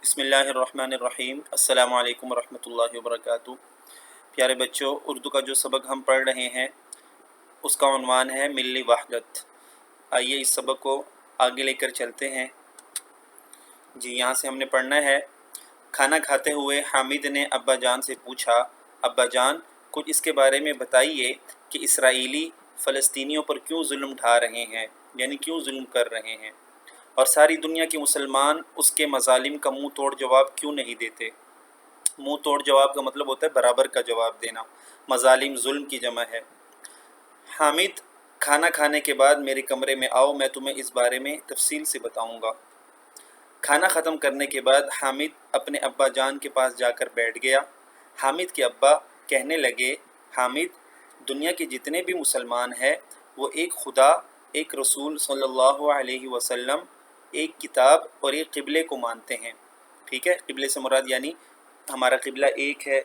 بسم اللہ الرحمن الرحیم۔ السلام علیکم ورحمۃ اللہ وبرکاتہ۔ پیارے بچوں، اردو کا جو سبق ہم پڑھ رہے ہیں اس کا عنوان ہے ملی وحدت۔ آئیے اس سبق کو آگے لے کر چلتے ہیں۔ جی، یہاں سے ہم نے پڑھنا ہے۔ کھانا کھاتے ہوئے حامد نے ابا جان سے پوچھا، ابا جان کچھ اس کے بارے میں بتائیے کہ اسرائیلی فلسطینیوں پر کیوں ظلم ڈھا رہے ہیں، یعنی کیوں ظلم کر رہے ہیں، اور ساری دنیا کے مسلمان اس کے مظالم کا منہ توڑ جواب کیوں نہیں دیتے۔ منہ توڑ جواب کا مطلب ہوتا ہے برابر کا جواب دینا، مظالم ظلم کی جمع ہے۔ حامد، کھانا کھانے کے بعد میرے کمرے میں آؤ، میں تمہیں اس بارے میں تفصیل سے بتاؤں گا۔ کھانا ختم کرنے کے بعد حامد اپنے ابا جان کے پاس جا کر بیٹھ گیا۔ حامد کے ابا کہنے لگے، حامد، دنیا کے جتنے بھی مسلمان ہیں وہ ایک خدا، ایک رسول صلی اللہ علیہ وسلم، ایک کتاب اور ایک قبلے کو مانتے ہیں۔ ٹھیک ہے، قبلے سے مراد یعنی ہمارا قبلہ ایک ہے،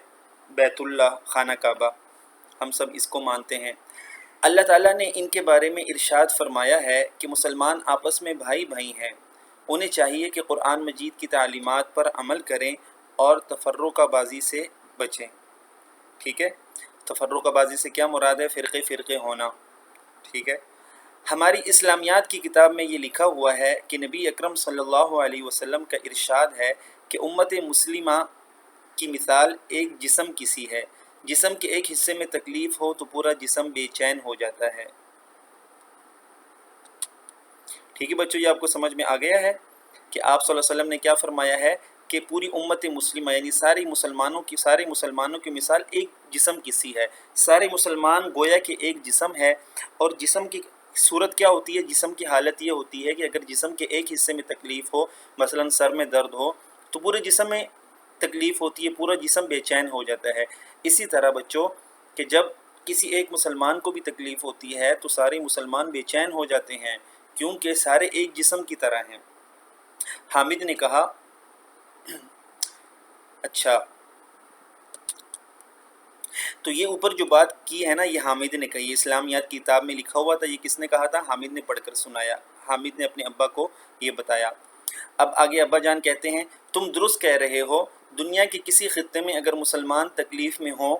بیت اللہ، خانہ کعبہ، ہم سب اس کو مانتے ہیں۔ اللہ تعالیٰ نے ان کے بارے میں ارشاد فرمایا ہے کہ مسلمان آپس میں بھائی بھائی ہیں، انہیں چاہیے کہ قرآن مجید کی تعلیمات پر عمل کریں اور تفرقہ بازی سے بچیں۔ ٹھیک ہے، تفرقہ بازی سے کیا مراد ہے؟ فرقے ہونا۔ ٹھیک ہے، ہماری اسلامیات کی کتاب میں یہ لکھا ہوا ہے کہ نبی اکرم صلی اللہ علیہ وسلم کا ارشاد ہے کہ امت مسلمہ کی مثال ایک جسم کی سی ہے، جسم کے ایک حصے میں تکلیف ہو تو پورا جسم بے چین ہو جاتا ہے۔ ٹھیک ہے بچوں، یہ آپ کو سمجھ میں آ گیا ہے کہ آپ صلی اللہ علیہ وسلم نے کیا فرمایا ہے کہ پوری امت مسلمہ یعنی سارے مسلمانوں کی مثال ایک جسم کی سی ہے۔ سارے مسلمان گویا کہ ایک جسم ہے، اور جسم کی صورت کیا ہوتی ہے؟ جسم کی حالت یہ ہوتی ہے کہ اگر جسم کے ایک حصے میں تکلیف ہو، مثلا سر میں درد ہو، تو پورے جسم میں تکلیف ہوتی ہے، پورا جسم بے چین ہو جاتا ہے۔ اسی طرح بچوں کہ جب کسی ایک مسلمان کو بھی تکلیف ہوتی ہے تو سارے مسلمان بے چین ہو جاتے ہیں، کیونکہ سارے ایک جسم کی طرح ہیں۔ حامد نے کہا، اچھا تو یہ اوپر جو بات کی ہے نا، یہ حامد نے کہی، اسلامیات کی کتاب میں لکھا ہوا تھا، یہ کس نے کہا تھا؟ حامد نے پڑھ کر سنایا، حامد نے اپنے ابا کو یہ بتایا۔ اب آگے ابا جان کہتے ہیں، تم درست کہہ رہے ہو، دنیا کے کسی خطے میں اگر مسلمان تکلیف میں ہوں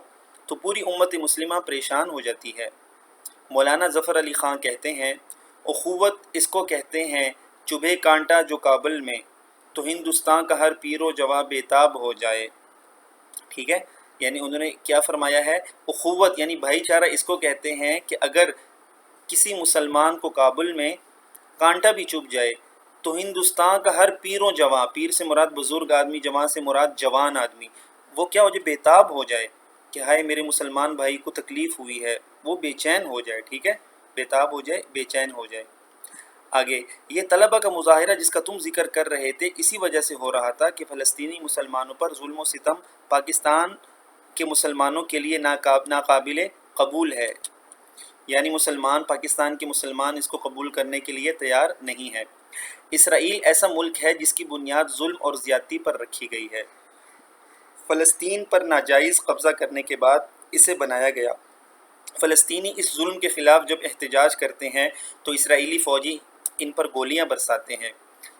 تو پوری امت مسلمہ پریشان ہو جاتی ہے۔ مولانا ظفر علی خان کہتے ہیں، اخوت اس کو کہتے ہیں، چبھے کانٹا جو کابل میں، تو ہندوستان کا ہر پیر و جواں بےتاب ہو جائے۔ ٹھیک ہے، یعنی انہوں نے کیا فرمایا ہے؟ اخوت یعنی بھائی چارہ اس کو کہتے ہیں کہ اگر کسی مسلمان کو کابل میں کانٹا بھی چبھ جائے تو ہندوستان کا ہر پیر و جواں، پیر سے مراد بزرگ آدمی، جواں سے مراد جوان آدمی، وہ کیا ہو جائے؟ بےتاب ہو جائے کہ ہائے میرے مسلمان بھائی کو تکلیف ہوئی ہے، وہ بے چین ہو جائے۔ ٹھیک ہے، بےتاب ہو جائے، بے چین ہو جائے۔ آگے، یہ طلبہ کا مظاہرہ جس کا تم ذکر کر رہے تھے اسی وجہ سے ہو رہا تھا کہ فلسطینی مسلمانوں پر ظلم و ستم پاکستان کے مسلمانوں کے لیے ناقابل قبول ہے، یعنی پاکستان کے مسلمان اس کو قبول کرنے کے لیے تیار نہیں ہے۔ اسرائیل ایسا ملک ہے جس کی بنیاد ظلم اور زیادتی پر رکھی گئی ہے۔ فلسطین پر ناجائز قبضہ کرنے کے بعد اسے بنایا گیا۔ فلسطینی اس ظلم کے خلاف جب احتجاج کرتے ہیں تو اسرائیلی فوجی ان پر گولیاں برساتے ہیں۔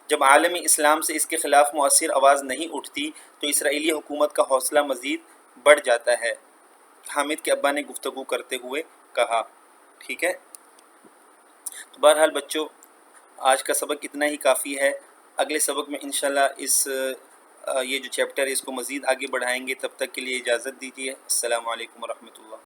جب عالم اسلام سے اس کے خلاف مؤثر آواز نہیں اٹھتی تو اسرائیلی حکومت کا حوصلہ مزید بڑھ جاتا ہے، حامد کے ابا نے گفتگو کرتے ہوئے کہا۔ ٹھیک ہے، تو بہرحال بچوں آج کا سبق اتنا ہی کافی ہے۔ اگلے سبق میں انشاءاللہ یہ جو چیپٹر ہے اس کو مزید آگے بڑھائیں گے۔ تب تک کے لیے اجازت دیجیے۔ السلام علیکم ورحمۃ اللہ۔